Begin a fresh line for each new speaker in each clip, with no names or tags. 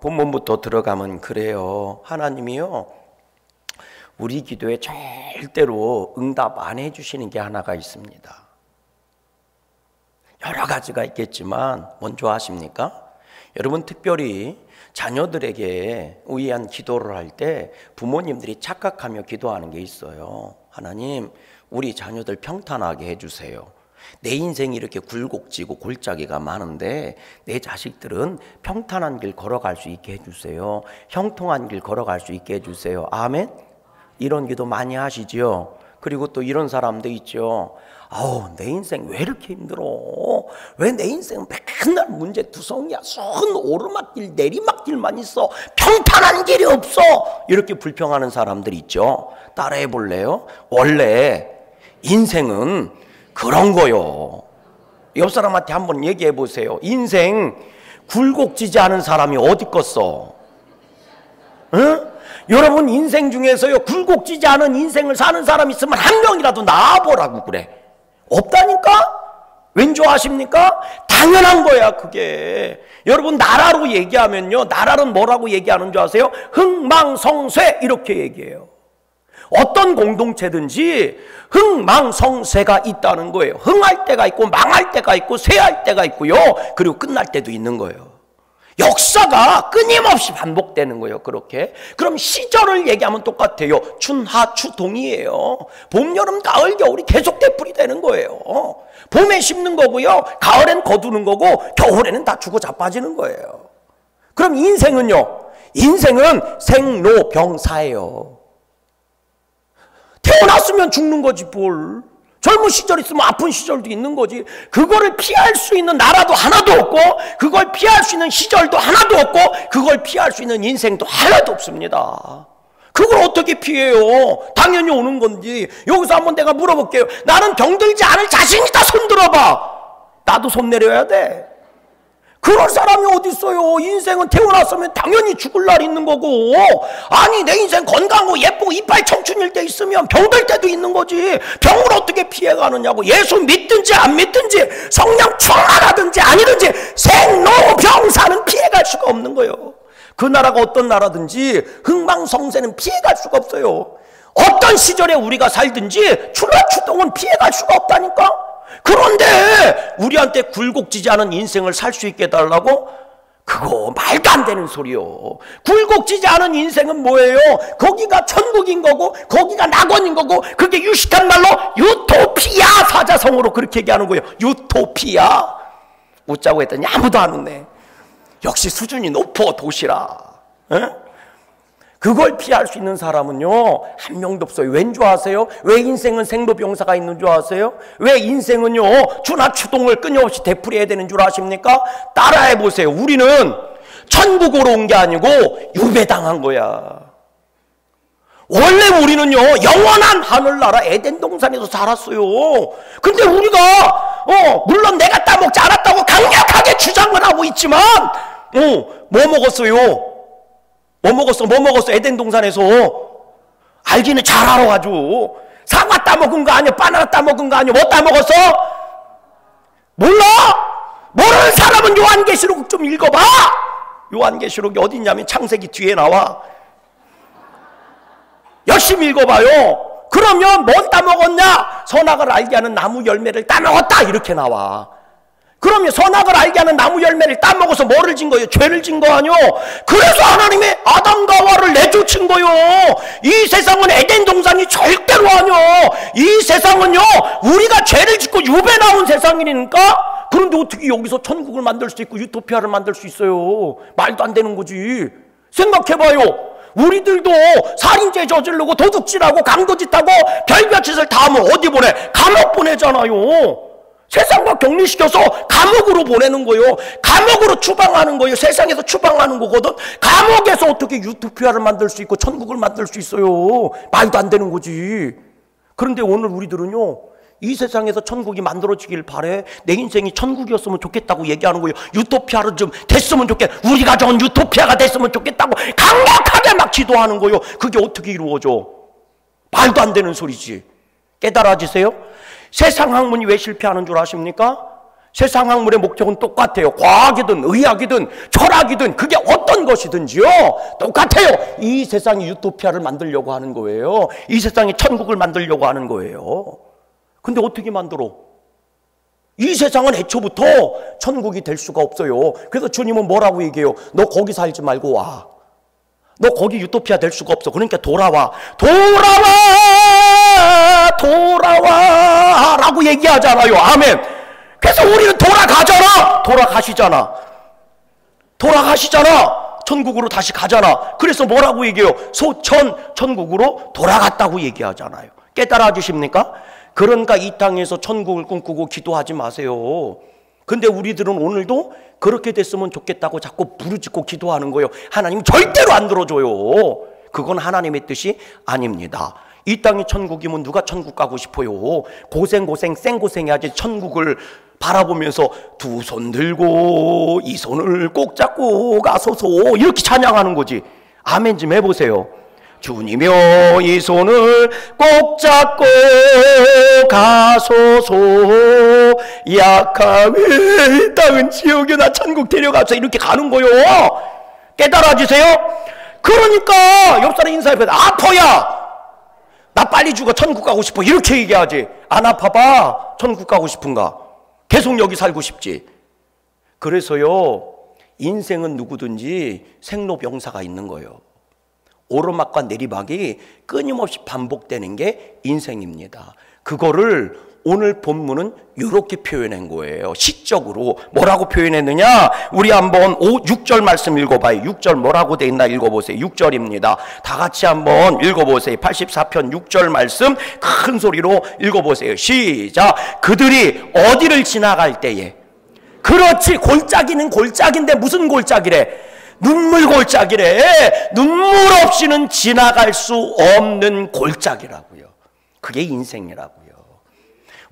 본문부터 들어가면 그래요. 하나님이요, 우리 기도에 절대로 응답 안 해주시는 게 하나가 있습니다. 여러 가지가 있겠지만 먼저 아십니까? 여러분, 특별히 자녀들에게 위한 기도를 할 때 부모님들이 착각하며 기도하는 게 있어요. 하나님, 우리 자녀들 평탄하게 해주세요. 내 인생이 이렇게 굴곡지고 골짜기가 많은데 내 자식들은 평탄한 길 걸어갈 수 있게 해주세요. 형통한 길 걸어갈 수 있게 해주세요. 아멘? 이런 기도 많이 하시죠. 그리고 또 이런 사람도 있죠. 아우, 내 인생 왜 이렇게 힘들어? 왜 내 인생은 맨날 문제투성이야? 선 오르막길 내리막길만 있어. 평탄한 길이 없어. 이렇게 불평하는 사람들 있죠. 따라해 볼래요? 원래 인생은 그런 거요. 옆 사람한테 한번 얘기해 보세요. 인생 굴곡지지 않은 사람이 어디 껐어? 응? 여러분, 인생 중에서요, 굴곡지지 않은 인생을 사는 사람이 있으면 한 명이라도 나와보라고 그래. 없다니까? 왠 줄 아십니까? 당연한 거야, 그게. 여러분, 나라로 얘기하면요, 나라는 뭐라고 얘기하는 줄 아세요? 흥망성쇠, 이렇게 얘기해요. 어떤 공동체든지 흥망성쇠가 있다는 거예요. 흥할 때가 있고 망할 때가 있고 쇠할 때가 있고요, 그리고 끝날 때도 있는 거예요. 역사가 끊임없이 반복되는 거예요. 그렇게. 그럼 시절을 얘기하면 똑같아요. 춘하추동이에요. 봄, 여름, 가을, 겨울이 계속 되풀이 되는 거예요. 봄에 심는 거고요, 가을엔 거두는 거고, 겨울에는 다 죽어 자빠지는 거예요. 그럼 인생은요, 인생은 생로병사예요. 태어났으면 죽는 거지 뭘. 젊은 시절 있으면 아픈 시절도 있는 거지. 그거를 피할 수 있는 나라도 하나도 없고, 그걸 피할 수 있는 시절도 하나도 없고, 그걸 피할 수 있는 인생도 하나도 없습니다. 그걸 어떻게 피해요? 당연히 오는 건지. 여기서 한번 내가 물어볼게요. 나는 병들지 않을 자신 있다, 손 들어봐. 나도 손 내려야 돼. 그럴 사람이 어디 있어요? 인생은 태어났으면 당연히 죽을 날이 있는 거고, 아니 내 인생 건강하고 예쁘고 이빨 청춘일 때 있으면 병들 때도 있는 거지. 병을 어떻게 피해가느냐고. 예수 믿든지 안 믿든지, 성령 충만하든지 아니든지 생로병사는 피해갈 수가 없는 거예요. 그 나라가 어떤 나라든지 흥망성쇠는 피해갈 수가 없어요. 어떤 시절에 우리가 살든지 출하추동은 피해갈 수가 없다니까. 그런데 우리한테 굴곡지지 않은 인생을 살 수 있게 해달라고? 그거 말도 안 되는 소리요. 굴곡지지 않은 인생은 뭐예요? 거기가 천국인 거고, 거기가 낙원인 거고, 그게 유식한 말로 유토피아, 사자성어로 그렇게 얘기하는 거예요. 유토피아. 웃자고 했더니 아무도 안 웃네. 역시 수준이 높어, 도시라. 에? 그걸 피할 수 있는 사람은요, 한 명도 없어요. 왠 줄 아세요? 왜 인생은 생로병사가 있는 줄 아세요? 왜 인생은요, 추나추동을 끊임없이 되풀이해야 되는 줄 아십니까? 따라해 보세요. 우리는 천국으로 온 게 아니고 유배당한 거야. 원래 우리는요, 영원한 하늘나라 에덴 동산에서 살았어요. 근데 우리가 물론 내가 따먹지 않았다고 강력하게 주장을 하고 있지만, 뭐 먹었어요? 뭐 먹었어? 에덴 동산에서. 알기는 잘 알아 가지고. 사과 따먹은 거 아니야? 바나나 따먹은 거 아니야? 뭐 따먹었어? 몰라? 모르는 사람은 요한계시록 좀 읽어봐. 요한계시록이 어디 있냐면 창세기 뒤에 나와. 열심히 읽어봐요. 그러면 뭘 따먹었냐? 선악을 알게 하는 나무 열매를 따먹었다, 이렇게 나와. 그러면 선악을 알게 하는 나무 열매를 따먹어서 뭐를 진 거예요? 죄를 진 거 아니요? 그래서 하나님이 아담과 하와를 내쫓은 거요. 이 세상은 에덴 동산이 절대로 아니요. 이 세상은요, 우리가 죄를 짓고 유배 나온 세상이니까. 그런데 어떻게 여기서 천국을 만들 수 있고 유토피아를 만들 수 있어요? 말도 안 되는 거지. 생각해봐요. 우리들도 살인죄 저지르고 도둑질하고 강도짓하고 별별 짓을 다 하면 어디 보내? 감옥 보내잖아요. 세상과 격리시켜서 감옥으로 보내는 거예요. 감옥으로 추방하는 거예요. 세상에서 추방하는 거거든. 감옥에서 어떻게 유토피아를 만들 수 있고 천국을 만들 수 있어요? 말도 안 되는 거지. 그런데 오늘 우리들은요, 이 세상에서 천국이 만들어지길 바래. 내 인생이 천국이었으면 좋겠다고 얘기하는 거예요. 유토피아로 좀 됐으면 좋겠다. 우리가 정한 유토피아가 됐으면 좋겠다고 강력하게 막 기도하는 거예요. 그게 어떻게 이루어져? 말도 안 되는 소리지. 깨달아지세요? 세상 학문이 왜 실패하는 줄 아십니까? 세상 학문의 목적은 똑같아요. 과학이든 의학이든 철학이든 그게 어떤 것이든지요, 똑같아요. 이 세상이 유토피아를 만들려고 하는 거예요. 이 세상이 천국을 만들려고 하는 거예요. 근데 어떻게 만들어? 이 세상은 애초부터 천국이 될 수가 없어요. 그래서 주님은 뭐라고 얘기해요? 너 거기 살지 말고 와. 너 거기 유토피아 될 수가 없어. 그러니까 돌아와. 돌아와 라고 얘기하잖아요. 아멘. 그래서 우리는 돌아가시잖아. 천국으로 다시 가잖아. 그래서 뭐라고 얘기해요? 천국으로 돌아갔다고 얘기하잖아요. 깨달아 주십니까? 그러니까 이 땅에서 천국을 꿈꾸고 기도하지 마세요. 근데 우리들은 오늘도 그렇게 됐으면 좋겠다고 자꾸 부르짖고 기도하는 거예요. 하나님 절대로 안 들어줘요. 그건 하나님의 뜻이 아닙니다. 이 땅이 천국이면 누가 천국 가고 싶어요? 생고생해야지 천국을 바라보면서 두 손 들고 이 손을 꼭 잡고 가소서 이렇게 찬양하는 거지. 아멘 좀 해보세요. 주님여 이 손을 꼭 잡고 가소서, 약함의 땅은 지옥에 나 천국 데려가서 이렇게 가는 거요. 깨달아지세요? 그러니까 옆 사람 인사해. 아파야 나 빨리 죽어 천국 가고 싶어 이렇게 얘기하지. 안 아파봐 천국 가고 싶은가? 계속 여기 살고 싶지. 그래서요, 인생은 누구든지 생로병사가 있는 거예요. 오르막과 내리막이 끊임없이 반복되는 게 인생입니다. 그거를 오늘 본문은 이렇게 표현한 거예요. 시적으로 뭐라고 표현했느냐? 우리 한번 6절 말씀 읽어봐요. 6절 뭐라고 돼 있나 읽어보세요. 6절입니다. 다 같이 한번 읽어보세요. 84편 6절 말씀 큰 소리로 읽어보세요. 시작. 그들이 어디를 지나갈 때에, 그렇지, 골짜기는 골짜기인데 무슨 골짜기래? 눈물 골짜기래. 눈물 없이는 지나갈 수 없는 골짜기라고요. 그게 인생이라고요.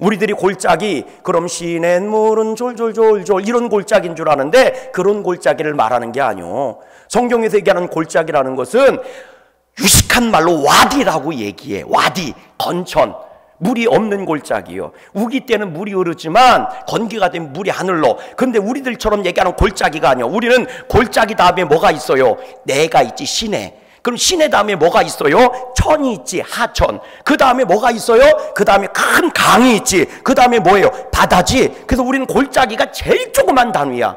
우리들이 골짜기, 그럼 시냇물은 졸졸졸졸 이런 골짜기인 줄 아는데 그런 골짜기를 말하는 게 아니요. 성경에서 얘기하는 골짜기라는 것은 유식한 말로 와디라고 얘기해. 와디, 건천, 물이 없는 골짜기요. 우기 때는 물이 흐르지만 건기가 되면 물이 안 흘러. 근데 우리들처럼 얘기하는 골짜기가 아니야. 우리는 골짜기 다음에 뭐가 있어요? 내가 있지, 시내. 그럼 시내 다음에 뭐가 있어요? 천이 있지, 하천. 그 다음에 뭐가 있어요? 그 다음에 큰 강이 있지. 그 다음에 뭐예요? 바다지. 그래서 우리는 골짜기가 제일 조그만 단위야.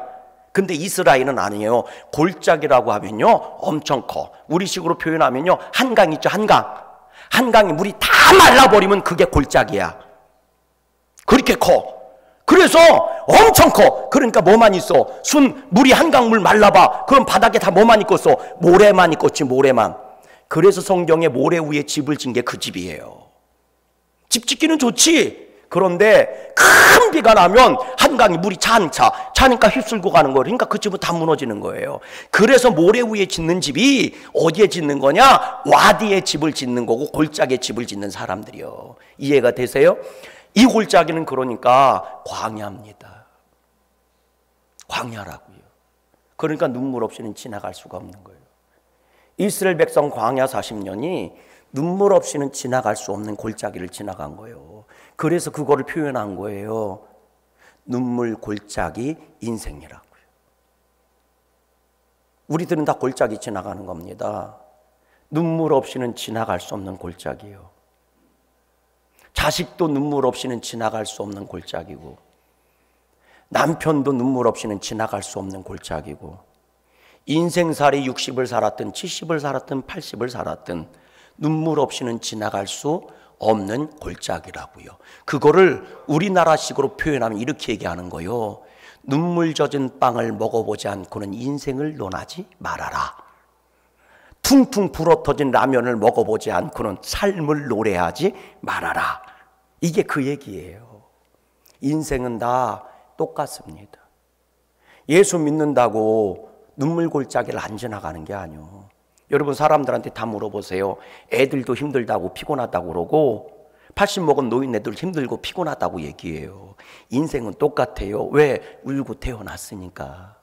근데 이스라엘은 아니에요. 골짜기라고 하면요 엄청 커. 우리식으로 표현하면요 한강 있죠, 한강. 한강에 물이 다 말라버리면 그게 골짜기야. 그렇게 커. 그래서 엄청 커. 그러니까 뭐만 있어? 물이 한강물 말라봐. 그럼 바닥에 다 뭐만 있겠어? 모래만 있겠지, 모래만. 그래서 성경에 모래 위에 집을 진 게 그 집이에요. 집 짓기는 좋지. 그런데 큰 비가 나면 한강에 물이 차니까 휩쓸고 가는 거예요. 그러니까 그 집은 다 무너지는 거예요. 그래서 모래 위에 짓는 집이 어디에 짓는 거냐? 와디에 집을 짓는 거고 골짜기에 집을 짓는 사람들이요. 이해가 되세요? 이 골짜기는 그러니까 광야입니다. 광야라고요. 그러니까 눈물 없이는 지나갈 수가 없는 거예요. 이스라엘 백성 광야 40년이 눈물 없이는 지나갈 수 없는 골짜기를 지나간 거예요. 그래서 그거를 표현한 거예요. 눈물 골짜기 인생이라고요. 우리들은 다 골짜기 지나가는 겁니다. 눈물 없이는 지나갈 수 없는 골짜기요. 자식도 눈물 없이는 지나갈 수 없는 골짜기고, 남편도 눈물 없이는 지나갈 수 없는 골짜기고, 인생살이 60을 살았든 70을 살았든 80을 살았든 눈물 없이는 지나갈 수 없는 골짜기라고요. 그거를 우리나라식으로 표현하면 이렇게 얘기하는 거예요. 눈물 젖은 빵을 먹어보지 않고는 인생을 논하지 말아라. 퉁퉁 불어터진 라면을 먹어보지 않고는 삶을 노래하지 말아라. 이게 그 얘기예요. 인생은 다 똑같습니다. 예수 믿는다고 눈물 골짜기를 안 지나가는 게 아니에요. 여러분 사람들한테 다 물어보세요. 애들도 힘들다고 피곤하다고 그러고 80 먹은 노인네들 힘들고 피곤하다고 얘기해요. 인생은 똑같아요. 왜? 울고 태어났으니까.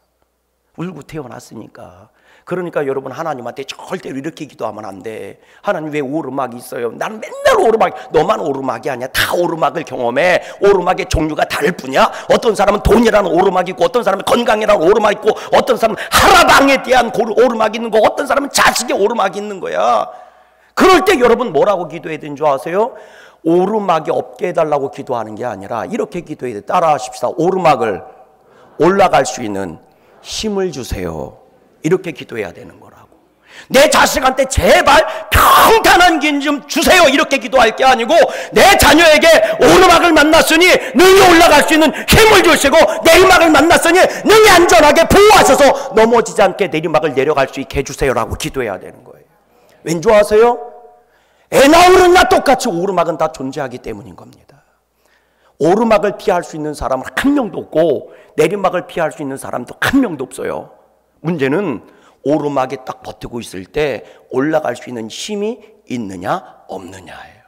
울고 태어났으니까. 그러니까 여러분, 하나님한테 절대로 이렇게 기도하면 안 돼. 하나님 왜 오르막이 있어요? 나는 맨날 오르막. 너만 오르막이 아니야. 다 오르막을 경험해. 오르막의 종류가 다를 뿐이야. 어떤 사람은 돈이라는 오르막이 있고, 어떤 사람은 건강이라는 오르막이 있고, 어떤 사람은 하라방에 대한 오르막이 있는 거, 어떤 사람은 자식의 오르막이 있는 거야. 그럴 때 여러분 뭐라고 기도해야 되는 줄 아세요? 오르막이 없게 해달라고 기도하는 게 아니라 이렇게 기도해야 돼. 따라 하십시다. 오르막을 올라갈 수 있는 힘을 주세요. 이렇게 기도해야 되는 거라고. 내 자식한테 제발 평탄한 길 좀 주세요. 이렇게 기도할 게 아니고, 내 자녀에게 오르막을 만났으니 능히 올라갈 수 있는 힘을 주시고, 내리막을 만났으니 능히 안전하게 보호하셔서 넘어지지 않게 내리막을 내려갈 수 있게 해주세요 라고 기도해야 되는 거예요. 왠지 아세요? 애 낳으는 나 똑같이 오르막은 다 존재하기 때문인 겁니다. 오르막을 피할 수 있는 사람은 한 명도 없고, 내리막을 피할 수 있는 사람도 한 명도 없어요. 문제는 오르막에 딱 버티고 있을 때 올라갈 수 있는 힘이 있느냐 없느냐예요.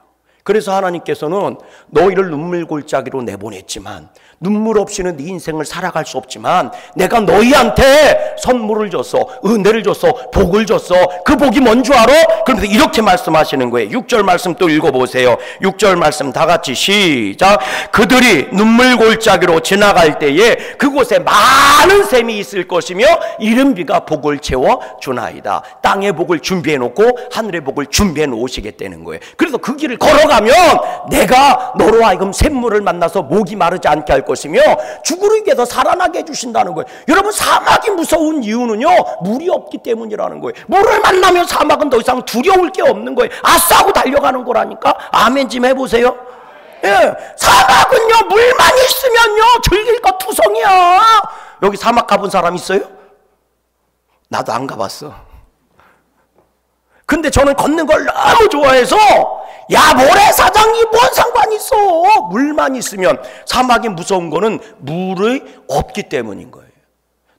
그래서 하나님께서는 너희를 눈물 골짜기로 내보냈지만, 눈물 없이는 네 인생을 살아갈 수 없지만 내가 너희한테 선물을 줬어, 은혜를 줬어, 복을 줬어. 그 복이 뭔 줄 알아? 그러면서 이렇게 말씀하시는 거예요. 6절 말씀 또 읽어보세요. 6절 말씀 다 같이 시작. 그들이 눈물 골짜기로 지나갈 때에 그곳에 많은 샘이 있을 것이며 이른 비가 복을 채워 주나이다. 땅의 복을 준비해 놓고 하늘의 복을 준비해 놓으시겠다는 거예요. 그래서 그 길을 걸어가면 내가 너로 하여금 샘물을 만나서 목이 마르지 않게 할 것이며 죽으리 위해서 살아나게 해주신다는 거예요. 여러분, 사막이 무서운 이유는요, 물이 없기 때문이라는 거예요. 물을 만나면 사막은 더 이상 두려울 게 없는 거예요. 아싸 하고 달려가는 거라니까. 아멘 좀 해보세요. 예, 사막은요, 물만 있으면요 즐길 것 투성이야. 여기 사막 가본 사람 있어요? 나도 안 가봤어. 근데 저는 걷는 걸 너무 좋아해서, 야, 모래사장이 뭔 상관이 있어. 물만 있으면. 사막이 무서운 거는 물이 없기 때문인 거예요.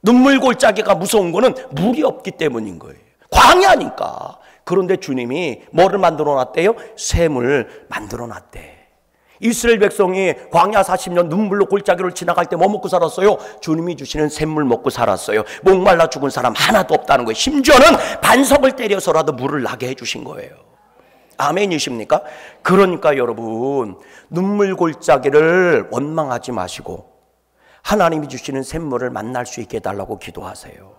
눈물 골짜기가 무서운 거는 물이 없기 때문인 거예요. 광야니까. 그런데 주님이 뭐를 만들어 놨대요? 샘을 만들어 놨대. 이스라엘 백성이 광야 40년 눈물로 골짜기를 지나갈 때 뭐 먹고 살았어요? 주님이 주시는 샘물 먹고 살았어요. 목말라 죽은 사람 하나도 없다는 거예요. 심지어는 반석을 때려서라도 물을 나게 해주신 거예요. 아멘이십니까? 그러니까 여러분, 눈물 골짜기를 원망하지 마시고 하나님이 주시는 샘물을 만날 수 있게 해달라고 기도하세요.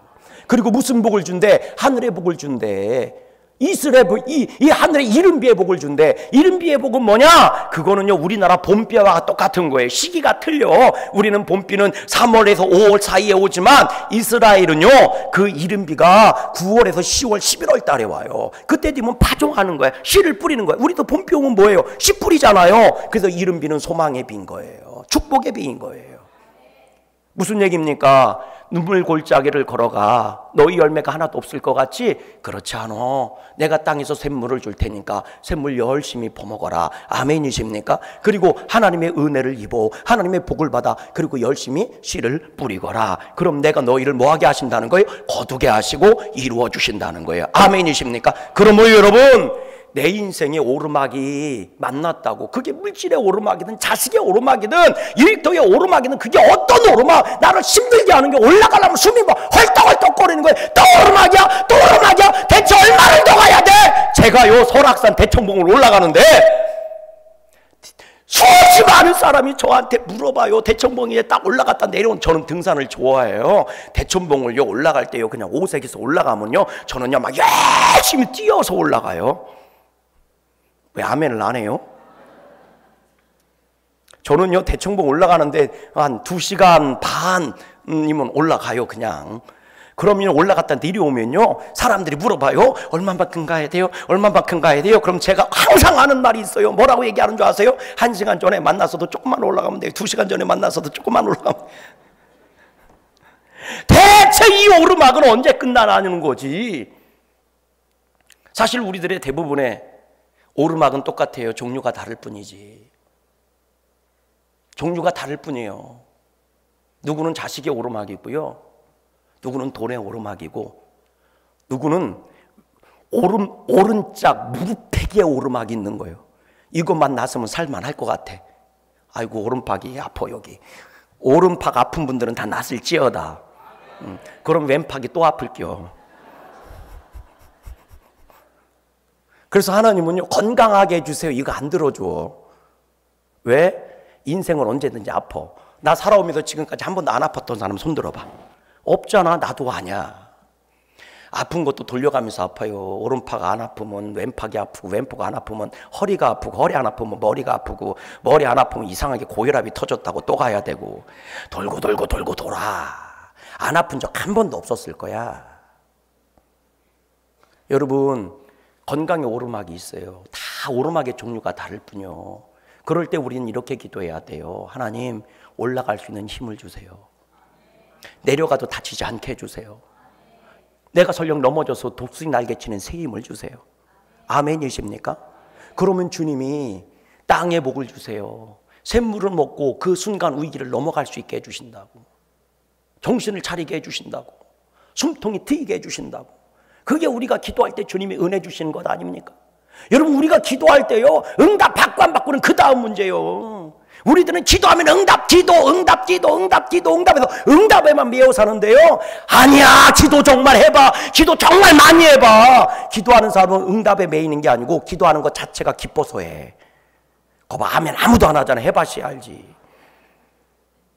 그리고 무슨 복을 준대? 하늘의 복을 준대. 이스라엘 이 하늘의 이른비의 복을 준대. 이른비의 복은 뭐냐? 그거는요, 우리나라 봄비와 똑같은 거예요. 시기가 틀려. 우리는 봄비는 3월에서 5월 사이에 오지만 이스라엘은요, 그 이른비가 9월에서 10월 11월 달에 와요. 그때 되면 파종하는 거예요. 씨를 뿌리는 거예요. 우리도 봄비 오면 뭐예요? 씨 뿌리잖아요. 그래서 이른비는 소망의 비인 거예요. 축복의 비인 거예요. 무슨 얘기입니까? 눈물 골짜기를 걸어가. 너희 열매가 하나도 없을 것 같지? 그렇지 않아. 내가 땅에서 샘물을 줄 테니까 샘물 열심히 퍼먹어라. 아멘이십니까? 그리고 하나님의 은혜를 입어 하나님의 복을 받아. 그리고 열심히 씨를 뿌리거라. 그럼 내가 너희를 뭐하게 하신다는 거예요? 거두게 하시고 이루어 주신다는 거예요. 아멘이십니까? 그러므로 여러분, 내 인생에 오르막이 만났다고, 그게 물질의 오르막이든 자식의 오르막이든 일터의 오르막이든 그게 어떤 오르막, 나를 힘들게 하는 게 올라가려면 숨이 뭐 헐떡헐떡거리는 거예요. 또 오르막이야, 또 오르막이야. 대체 얼마를 더 가야 돼? 제가요 설악산 대청봉을 올라가는데 수없이 많은 사람이 저한테 물어봐요. 대청봉에 딱 올라갔다 내려온, 저는 등산을 좋아해요. 대청봉을요 올라갈 때요 그냥 오색에서 올라가면요 저는요 막 열심히 뛰어서 올라가요. 왜 아멘을 안 해요? 저는요 대청봉 올라가는데 한 2시간 반이면 올라가요. 그냥 그러면 올라갔다 내려오면요 사람들이 물어봐요. 얼마만큼 가야 돼요? 얼마만큼 가야 돼요? 그럼 제가 항상 하는 말이 있어요. 뭐라고 얘기하는 줄 아세요? 1시간 전에 만나서도 조금만 올라가면 돼요. 2시간 전에 만나서도 조금만 올라가면 돼요. 대체 이 오르막은 언제 끝나라는 거지? 사실 우리들의 대부분의 오르막은 똑같아요. 종류가 다를 뿐이지. 종류가 다를 뿐이에요. 누구는 자식의 오르막이고요, 누구는 돈의 오르막이고, 누구는 오른짝 무릎팩에 오르막이 있는 거예요. 이것만 났으면 살만할 것 같아. 아이고 오른팔이 아파. 여기 오른팔 아픈 분들은 다 났을지어다. 그럼 왼팔이 또 아플게요. 그래서 하나님은요, 건강하게 해주세요. 이거 안 들어줘. 왜? 인생은 언제든지 아파. 나 살아오면서 지금까지 한 번도 안 아팠던 사람 손 들어봐. 없잖아. 나도 아냐. 아픈 것도 돌려가면서 아파요. 오른팔가 안 아프면 왼팔이 아프고, 왼팔가 안 아프면 허리가 아프고, 허리 안 아프면 머리가 아프고, 머리 안 아프면 이상하게 고혈압이 터졌다고 또 가야 되고, 돌고 돌고 돌고 돌아. 안 아픈 적 한 번도 없었을 거야. 여러분, 건강에 오르막이 있어요. 다 오르막의 종류가 다를 뿐요. 그럴 때 우리는 이렇게 기도해야 돼요. 하나님, 올라갈 수 있는 힘을 주세요. 내려가도 다치지 않게 해주세요. 내가 설령 넘어져서 독수리 날개치는 새 힘을 주세요. 아멘이십니까? 그러면 주님이 땅에 복을 주세요. 샘물을 먹고 그 순간 위기를 넘어갈 수 있게 해주신다고. 정신을 차리게 해주신다고. 숨통이 트이게 해주신다고. 그게 우리가 기도할 때 주님이 은혜 주시는 것 아닙니까? 여러분, 우리가 기도할 때요, 응답 받고 안 받고는 그 다음 문제예요. 우리들은 기도하면 응답, 기도, 응답, 기도, 응답, 기도, 응답해서 응답에만 매여 사는데요. 아니야, 기도 정말 해봐. 기도 정말 많이 해봐. 기도하는 사람은 응답에 매이는 게 아니고 기도하는 것 자체가 기뻐서 해. 거봐, 아멘 아무도 안 하잖아. 해봐야 알지.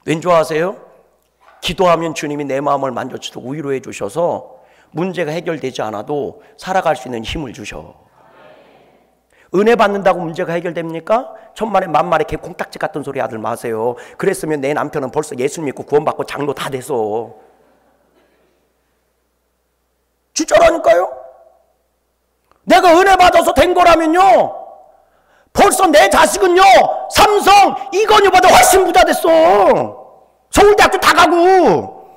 왠 줄 아세요? 기도하면 주님이 내 마음을 만져주시고 위로해 주셔서 문제가 해결되지 않아도 살아갈 수 있는 힘을 주셔. 은혜 받는다고 문제가 해결됩니까? 천만에 만만에 개 콩딱지 같은 소리 하들 마세요. 그랬으면 내 남편은 벌써 예수 믿고 구원받고 장로 다 돼서. 진짜라니까요. 내가 은혜 받아서 된 거라면요, 벌써 내 자식은요, 삼성 이건희보다 훨씬 부자 됐어. 서울대학교 다 가고.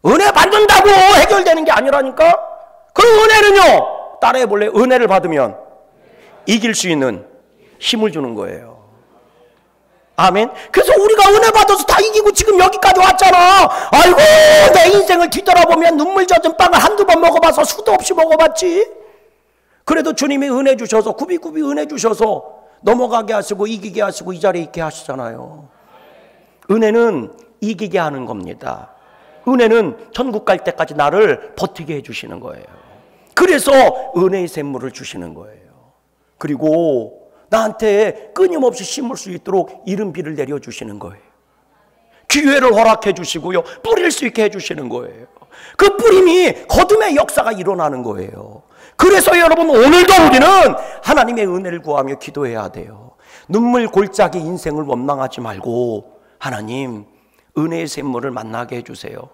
은혜 받는다고 해결되는 게 아니라니까. 그럼 은혜는요, 따라해 볼래요? 은혜를 받으면 이길 수 있는 힘을 주는 거예요. 아멘. 그래서 우리가 은혜 받아서 다 이기고 지금 여기까지 왔잖아. 아이고, 내 인생을 뒤돌아보면 눈물 젖은 빵을 한두 번 먹어봐서 수도 없이 먹어봤지. 그래도 주님이 은혜 주셔서, 굽이굽이 은혜 주셔서 넘어가게 하시고 이기게 하시고 이 자리에 있게 하시잖아요. 은혜는 이기게 하는 겁니다. 은혜는 천국 갈 때까지 나를 버티게 해주시는 거예요. 그래서 은혜의 샘물을 주시는 거예요. 그리고 나한테 끊임없이 심을 수 있도록 이른 비를 내려주시는 거예요. 기회를 허락해 주시고요, 뿌릴 수 있게 해주시는 거예요. 그 뿌림이 거듭의 역사가 일어나는 거예요. 그래서 여러분, 오늘도 우리는 하나님의 은혜를 구하며 기도해야 돼요. 눈물 골짜기 인생을 원망하지 말고, 하나님 은혜의 샘물을 만나게 해주세요.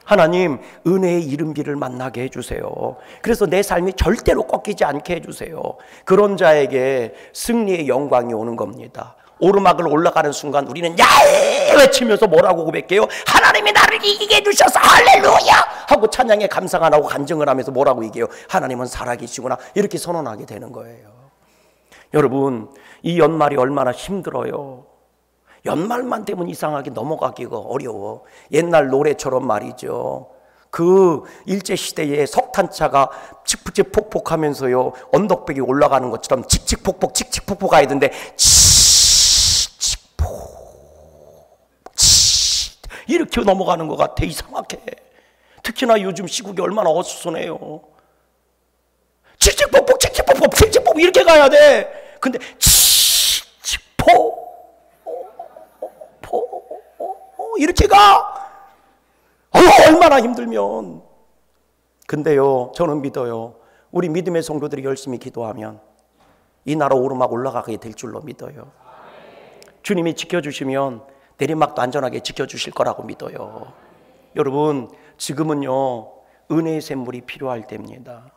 하나님 은혜의 이른비를 만나게 해주세요. 그래서 내 삶이 절대로 꺾이지 않게 해주세요. 그런 자에게 승리의 영광이 오는 겁니다. 오르막을 올라가는 순간 우리는 야에 외치면서 뭐라고 고백해요? 하나님이 나를 이기게 해주셔서 할렐루야 하고 찬양에 감상 안 하고 간증을 하면서 뭐라고 얘기해요? 하나님은 살아계시구나, 이렇게 선언하게 되는 거예요. 여러분, 이 연말이 얼마나 힘들어요. 연말만 되면 이상하게 넘어가기가 어려워. 옛날 노래처럼 말이죠. 그 일제시대에 석탄차가 칙칙폭폭 하면서요, 언덕백이 올라가는 것처럼 칙칙폭폭 칙칙폭폭 가야 되는데 칙칙폭 이렇게 넘어가는 것 같아. 이상하게. 특히나 요즘 시국이 얼마나 어수선해요. 칙칙폭폭 칙칙폭폭 칙칙폭폭 이렇게 가야 돼. 근데 칙칙폭 이렇게 가. 얼마나 힘들면. 근데요, 저는 믿어요. 우리 믿음의 성도들이 열심히 기도하면 이 나라 오르막 올라가게 될 줄로 믿어요. 주님이 지켜주시면 내리막도 안전하게 지켜주실 거라고 믿어요. 여러분, 지금은요, 은혜의 샘물이 필요할 때입니다.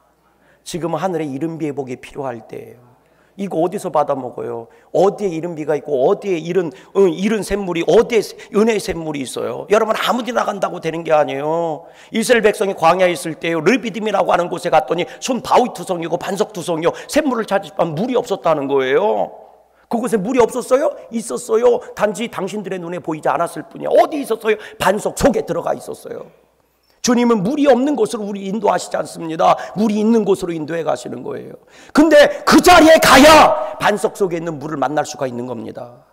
지금은 하늘의 이른비의 복이 필요할 때예요. 이거 어디서 받아 먹어요? 어디에 이른 비가 있고 어디에 이른 샘물이, 어디에 은혜의 샘물이 있어요? 여러분, 아무데나 간다고 되는 게 아니에요. 이스라엘 백성이 광야에 있을 때요, 르비딤이라고 하는 곳에 갔더니 손 바위 투성이고 반석 투성이요, 샘물을 찾으면 물이 없었다는 거예요. 그곳에 물이 없었어요? 있었어요. 단지 당신들의 눈에 보이지 않았을 뿐이야. 어디 있었어요? 반석 속에 들어가 있었어요. 주님은 물이 없는 곳으로 우리 인도하시지 않습니다. 물이 있는 곳으로 인도해 가시는 거예요. 근데 그 자리에 가야 반석 속에 있는 물을 만날 수가 있는 겁니다.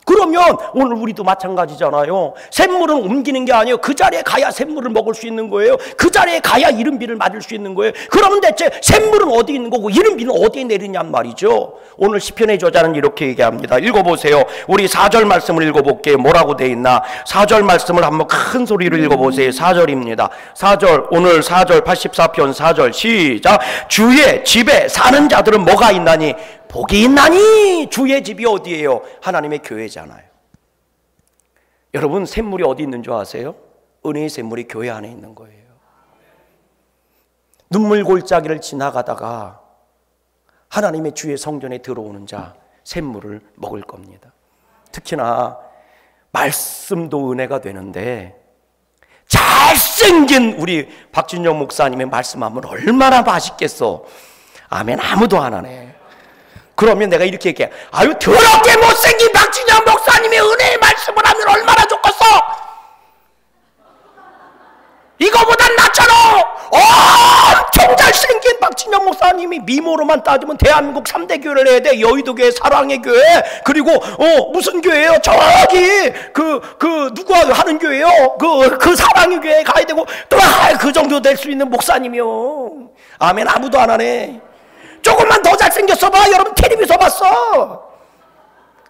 그럼 그러면 오늘 우리도 마찬가지잖아요. 샘물은 옮기는 게 아니에요. 그 자리에 가야 샘물을 먹을 수 있는 거예요. 그 자리에 가야 이른비를 맞을 수 있는 거예요. 그러면 대체 샘물은 어디 있는 거고 이른비는 어디에 내리냔 말이죠. 오늘 시편의 저자는 이렇게 얘기합니다. 읽어보세요. 우리 4절 말씀을 읽어볼게요. 뭐라고 돼 있나? 4절 말씀을 한번 큰 소리로 읽어보세요. 4절입니다. 4절, 오늘 4절 84편 4절 시작. 주의 집에 사는 자들은 뭐가 있나니? 복이 있나니. 주의 집이 어디예요? 하나님의 교회잖아요. 여러분, 샘물이 어디 있는 줄 아세요? 은혜의 샘물이 교회 안에 있는 거예요. 눈물 골짜기를 지나가다가 하나님의 주의 성전에 들어오는 자, 샘물을 먹을 겁니다. 특히나 말씀도 은혜가 되는데 잘생긴 우리 박준영 목사님의 말씀하면 얼마나 맛있겠어. 아멘. 아무도 안 하네. 그러면 내가 이렇게 얘기해. 아유, 더럽게 못생긴 박준영 목사님의 은혜의 말씀을 하면 얼마나 좋겠어. 이거보단 낫잖아. 엄청 잘생긴 박진영 목사님이 미모로만 따지면 대한민국 3대 교회를 해야 돼. 여의도교회, 사랑의 교회, 그리고 무슨 교회예요? 저기 누가 하는 교회요? 그 사랑의 교회에 가야 되고 또 그 정도 될 수 있는 목사님이요. 아멘. 아무도 안 하네. 조금만 더 잘생겼어 봐. 여러분 텔레비전 봤어?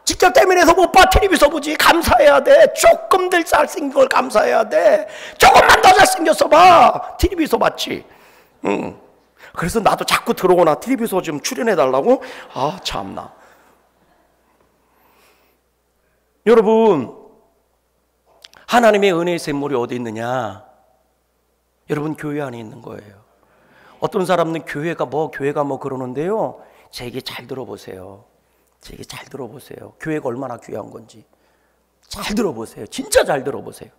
직접 대면에서 못 봐. 텔레비전 보지. 감사해야 돼. 조금 더 잘생긴 걸 감사해야 돼. 조금만 더 잘생겼어 봐. 텔레비전 봤지. 그래서 나도 자꾸 들어오나 텔레비전 좀 출연해달라고. 아 참나. 여러분, 하나님의 은혜의 샘물이 어디 있느냐? 여러분, 교회 안에 있는 거예요. 어떤 사람은 교회가 뭐 그러는데요, 제 얘기 잘 들어보세요. 제 얘기 잘 들어보세요. 교회가 얼마나 귀한 건지 잘 들어보세요. 진짜 잘 들어보세요.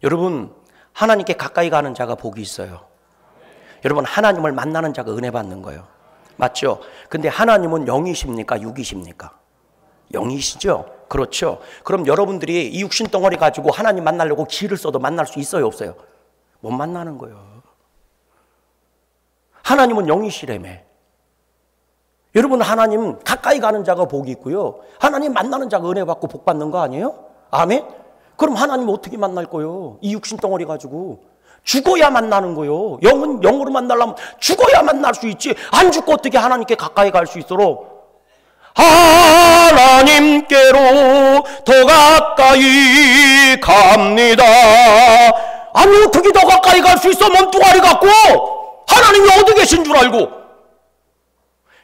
여러분, 하나님께 가까이 가는 자가 복이 있어요. 여러분, 하나님을 만나는 자가 은혜 받는 거예요. 맞죠? 근데 하나님은 영이십니까? 육이십니까? 영이시죠? 그렇죠? 그럼 여러분들이 이 육신 덩어리 가지고 하나님 만나려고 기를 써도 만날 수 있어요? 없어요? 못 만나는 거예요. 하나님은 영이시라며. 여러분, 하나님 가까이 가는 자가 복이 있고요, 하나님 만나는 자가 은혜 받고 복 받는 거 아니에요? 아멘? 그럼 하나님 어떻게 만날 거예요? 이 육신 덩어리 가지고 죽어야 만나는 거예요. 영은 영으로 만나려면 죽어야 만날 수 있지. 안 죽고 어떻게 하나님께 가까이 갈 수 있도록? 하나님께로 더 가까이 갑니다. 아니, 어떻게 더 가까이 갈 수 있어? 몸뚱아리 갖고. 하나님이 어디 계신 줄 알고.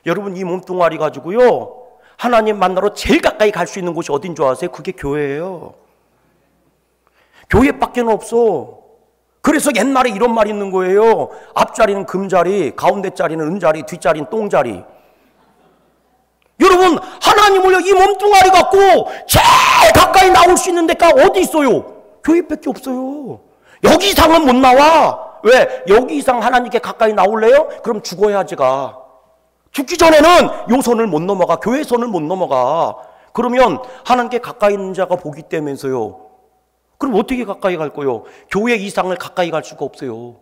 여러분, 이 몸뚱아리 가지고요, 하나님 만나러 제일 가까이 갈 수 있는 곳이 어딘 줄 아세요? 그게 교회예요. 교회밖에 없어. 그래서 옛날에 이런 말이 있는 거예요. 앞자리는 금자리, 가운데 자리는 은자리, 뒷자리는 똥자리. 여러분, 하나님을 이 몸뚱아리 갖고 제일 가까이 나올 수 있는 데가 어디 있어요? 교회밖에 없어요. 여기 이상은 못 나와. 왜? 여기 이상 하나님께 가까이 나올래요? 그럼 죽어야지가. 죽기 전에는 요 선을 못 넘어가. 교회 선을 못 넘어가. 그러면 하나님께 가까이 있는 자가 복이 때면서요. 그럼 어떻게 가까이 갈 거요? 교회 이상을 가까이 갈 수가 없어요.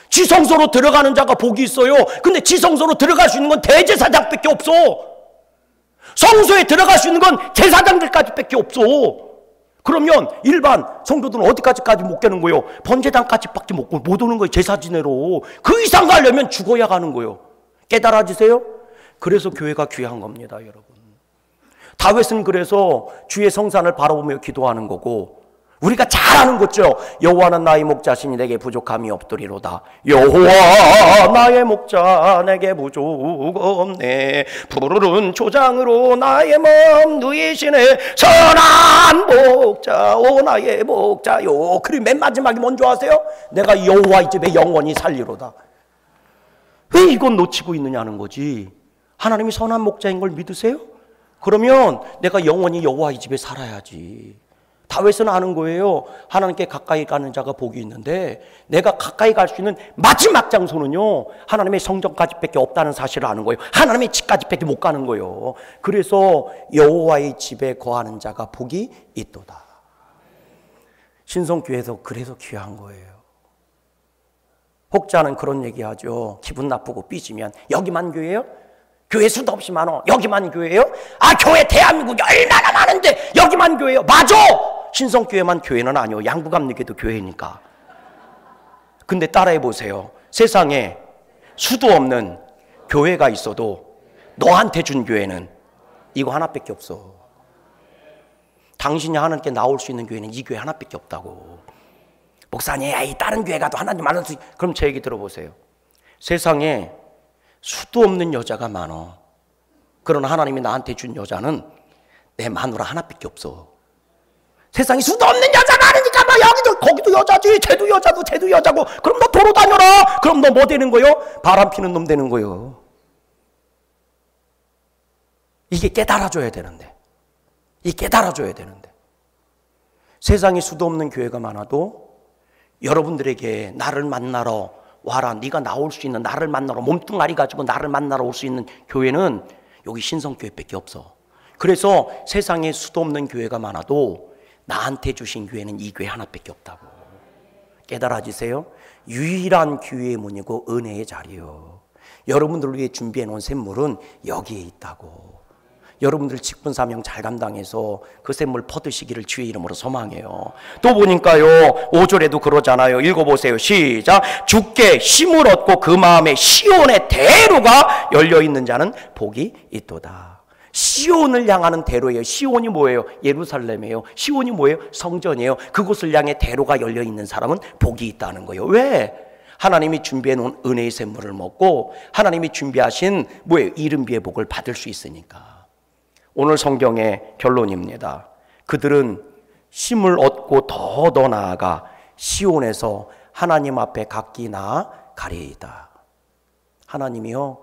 지성소로 들어가는 자가 복이 있어요. 근데 지성소로 들어갈 수 있는 건 대제사장밖에 없어. 성소에 들어갈 수 있는 건 제사장들까지밖에 없어. 그러면 일반 성도들은 어디까지까지 못 가는 거예요? 번제단까지밖에 못 오는 거예요. 제사 지내러. 그 이상 가려면 죽어야 가는 거예요. 깨달아지세요? 그래서 교회가 귀한 겁니다, 여러분. 다윗은 그래서 주의 성산을 바라보며 기도하는 거고, 우리가 잘 아는 거죠. 여호와는 나의 목자시니 내게 부족함이 없도리로다. 여호와 나의 목자 내게 부족 없네. 푸르른 초장으로 나의 몸 누이시네. 선한 목자 오 나의 목자요. 그리고 맨 마지막에 뭔지 아세요? 내가 여호와의 집에 영원히 살리로다. 왜 이건 놓치고 있느냐는 거지. 하나님이 선한 목자인 걸 믿으세요? 그러면 내가 영원히 여호와의 집에 살아야지. 다윗은 아는 거예요. 하나님께 가까이 가는 자가 복이 있는데, 내가 가까이 갈 수 있는 마지막 장소는요, 하나님의 성전까지밖에 없다는 사실을 아는 거예요. 하나님의 집까지밖에 못 가는 거예요. 그래서 여호와의 집에 거하는 자가 복이 있도다. 신성교회에서 그래서 귀한 거예요. 혹자는 그런 얘기하죠. 기분 나쁘고 삐지면 여기만 교회예요? 교회 수도 없이 많어. 여기만 교회예요? 아, 교회 대한민국이 얼마나 많은데 여기만 교회예요? 맞아! 신성교회만 교회는 아니요. 양구감리교회도 교회니까. 근데 따라해 보세요. 세상에 수도 없는 교회가 있어도 너한테 준 교회는 이거 하나밖에 없어. 당신이 하나님께 나올 수 있는 교회는 이 교회 하나밖에 없다고. 목사님, 이 다른 교회 가도 하나님 만날 수 있... 그럼 제 얘기 들어보세요. 세상에 수도 없는 여자가 많어. 그러나 하나님이 나한테 준 여자는 내 마누라 하나밖에 없어. 세상에 수도 없는 여자 많으니까 막 여기도 거기도 여자지, 쟤도 여자고 쟤도 여자고. 그럼 너 도로 다녀라. 그럼 너 뭐 되는 거요? 바람 피는 놈 되는 거요. 이게 깨달아줘야 되는데. 이 깨달아줘야 되는데. 세상에 수도 없는 교회가 많아도 여러분들에게 나를 만나러 와라, 네가 나올 수 있는, 나를 만나러 몸뚱아리 가지고 나를 만나러 올 수 있는 교회는 여기 신성교회밖에 없어. 그래서 세상에 수도 없는 교회가 많아도 나한테 주신 교회는 이 교회 하나밖에 없다고. 깨달아지세요? 유일한 기회의 문이고 은혜의 자리요. 여러분들을 위해 준비해 놓은 샘물은 여기에 있다고. 여러분들 직분 사명 잘 감당해서 그 샘물 퍼드시기를 주의 이름으로 소망해요. 또 보니까요, 5절에도 그러잖아요. 읽어보세요. 시작. 주께 힘을 얻고 그 마음에 시온의 대로가 열려있는 자는 복이 있도다. 시온을 향하는 대로예요. 시온이 뭐예요? 예루살렘이에요. 시온이 뭐예요? 성전이에요. 그곳을 향해 대로가 열려있는 사람은 복이 있다는 거예요. 왜? 하나님이 준비해 놓은 은혜의 샘물을 먹고 하나님이 준비하신 뭐예요? 이른비의 복을 받을 수 있으니까. 오늘 성경의 결론입니다. 그들은 힘을 얻고 더 나아가 시온에서 하나님 앞에 각기 나아가리이다. 하나님이요,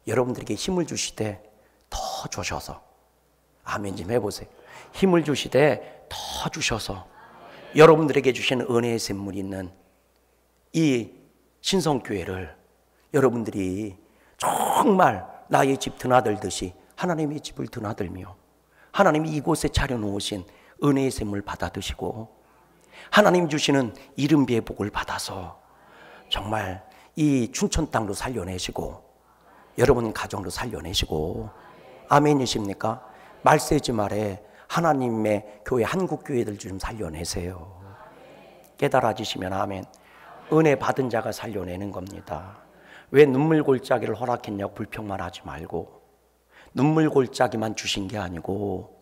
여러분들에게 힘을 주시되 더 주셔서, 아멘 좀 해보세요. 힘을 주시되 더 주셔서 여러분들에게 주신 은혜의 샘물이 있는 이 신성교회를 여러분들이 정말 나의 집 드나들듯이 하나님의 집을 드나들며 하나님이 이곳에 차려놓으신 은혜의 샘물 받아 드시고 하나님 주시는 이른비의 복을 받아서 정말 이 춘천 땅도 살려내시고 여러분 가정도 살려내시고, 아멘이십니까? 말세지 말에 하나님의 교회, 한국교회들 좀 살려내세요. 깨달아지시면 아멘. 은혜 받은 자가 살려내는 겁니다. 왜 눈물 골짜기를 허락했냐고 불평만 하지 말고, 눈물 골짜기만 주신 게 아니고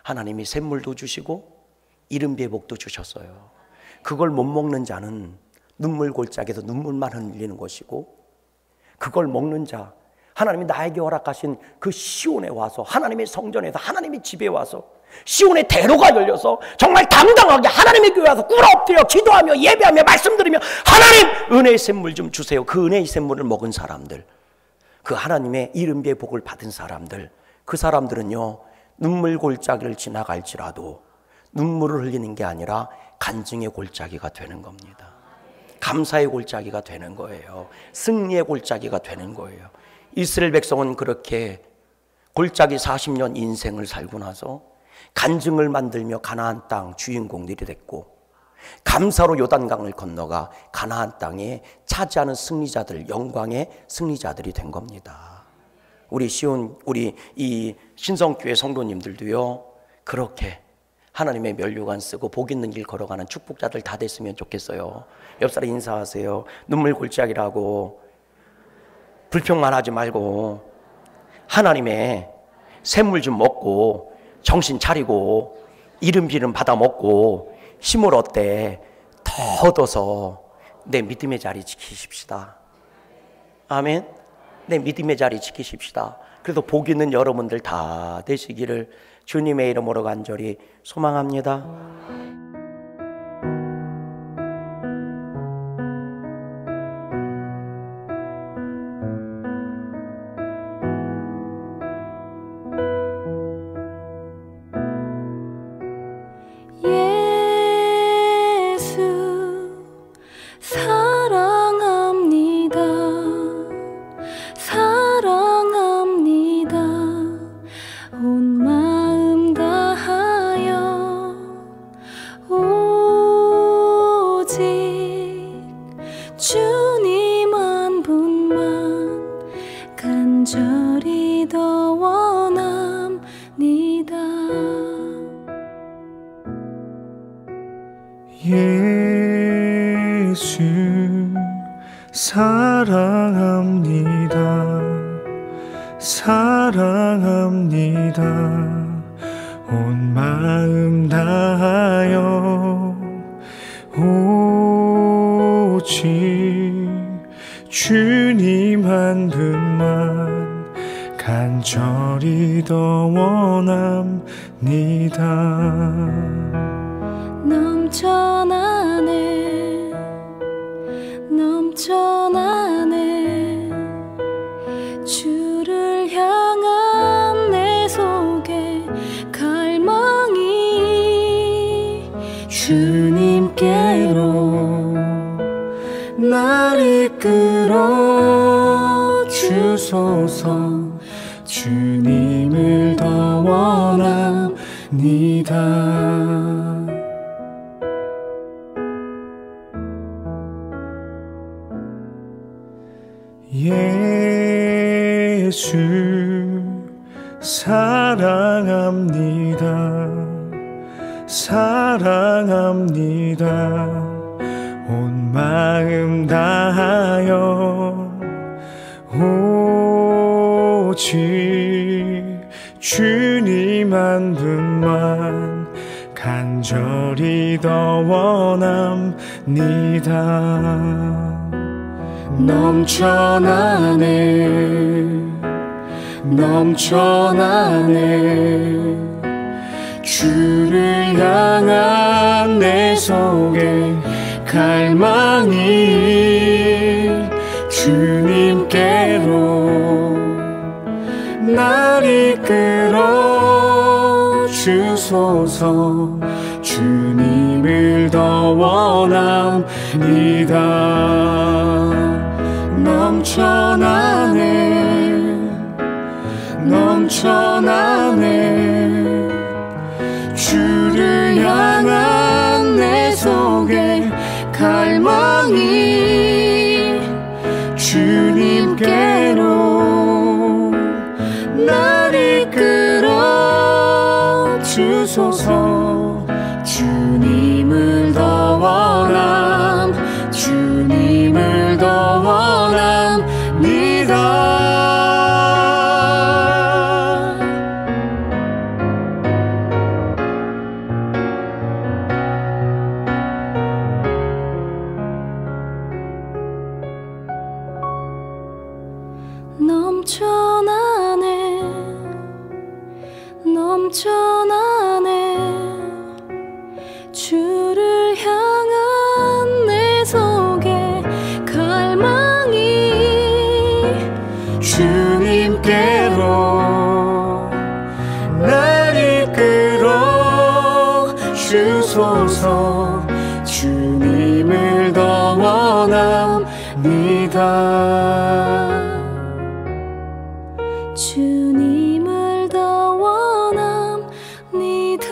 하나님이 샘물도 주시고 이른비의 복도 주셨어요. 그걸 못 먹는 자는 눈물 골짜기에서 눈물만 흘리는 것이고, 그걸 먹는 자, 하나님이 나에게 허락하신 그 시온에 와서, 하나님의 성전에서, 하나님의 집에 와서 시온의 대로가 열려서 정말 당당하게 하나님의 교회 와서 꿇어 엎드려 기도하며 예배하며 말씀드리며 하나님 은혜의 샘물 좀 주세요. 그 은혜의 샘물을 먹은 사람들, 그 하나님의 이른비의 복을 받은 사람들, 그 사람들은요, 눈물 골짜기를 지나갈지라도 눈물을 흘리는 게 아니라 간증의 골짜기가 되는 겁니다. 감사의 골짜기가 되는 거예요. 승리의 골짜기가 되는 거예요. 이스라엘 백성은 그렇게 골짜기 40년 인생을 살고 나서 간증을 만들며 가나안 땅 주인공들이 됐고, 감사로 요단강을 건너가 가나안 땅에 차지하는 승리자들, 영광의 승리자들이 된 겁니다. 우리 이 신성교회 성도님들도요, 그렇게 하나님의 면류관 쓰고 복 있는 길 걸어가는 축복자들 다 됐으면 좋겠어요. 옆사람 인사하세요. 눈물 골짜기라고 불평만 하지 말고 하나님의 샘물 좀 먹고 정신 차리고 이름비름 받아 먹고 힘을 얻되 더 얻어서 내 믿음의 자리 지키십시다. 아멘. 내 믿음의 자리 지키십시다. 그래도 복 있는 여러분들 다 되시기를 주님의 이름으로 간절히 소망합니다.
예수 사랑합니다. 사랑합니다. 온 마음 다하여 오직 주님 한 분만 간절히 더 원합니다.
넘쳐나네 넘쳐나네 주를 향한 내 속에 갈망이 주님께로 날 이끌어 주소서. 주님을 더 원합니다.
예수 사랑합니다. 사랑합니다. 온 마음 다하여 오직 주님 한 분만 간절히 더 원합니다. 넘쳐나네 넘쳐나네 주를 향한 내 속에 갈망이 주님께로 날 이끌어 주소서. 주님을 더 원합니다. 넘쳐나네 넘쳐나네 주를 향한 내 속에 갈망이 주님께로 날 이끌어 주소서. 주님을 더 원함 주님을 더 원합니다.
넘쳐나네 넘쳐나네 주를 향한 내 속에 갈망이
주님께로 날 이끌어 주소서. 주님을 더 원합니다.
주님을 더 원합니다.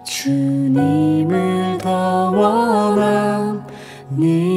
주님을 더 원합니다.